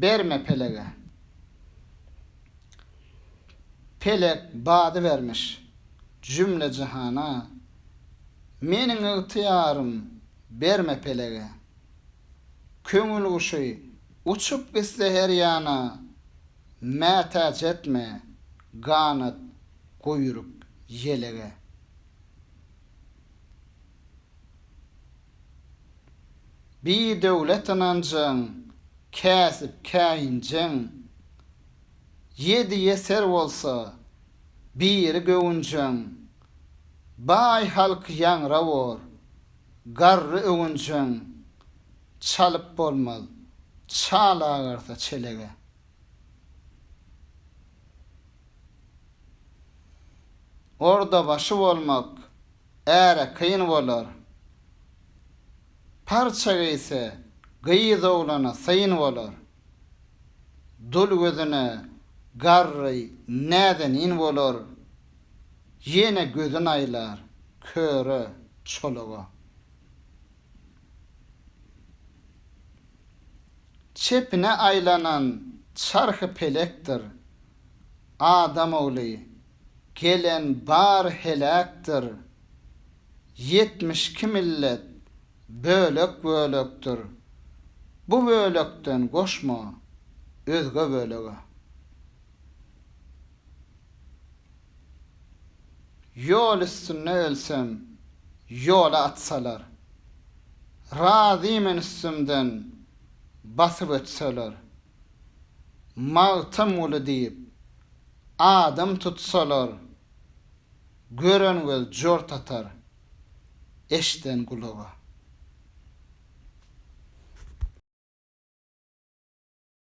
berme pelege. Pelek badı vermiş cümle cihana, menin ıhtiyarım berme pelege. Köngül kuşy uçup gitse her yana, mätäç etme ganat goýurup yelege. Bir döwlet anancıň, käsip käýinjeň, yedi yeser bolsa biri göwünjeň, baý halk ýanrawor, garry öwünjeň, çalyp bolmaz, çala agarsa çelege. Orda başı bolmak äre kıyın bolar, parça giyse gıyız oğlana sayın bolar. Dul gözüne garry näden in bolar, yine gözün aylar köre çologa. Çepine aylanan çarkı pelektir, adam oğlu gelen bar helaktir. 72 millet bölök bölöktür, bu bölökten goşma özge bölöge. Yol üstüne ölsem yola atsalar, razıymen üstümden basıp ötseler, mağtam ulu deyip adam tutsalar, gören göz jort atar eşten kulağa.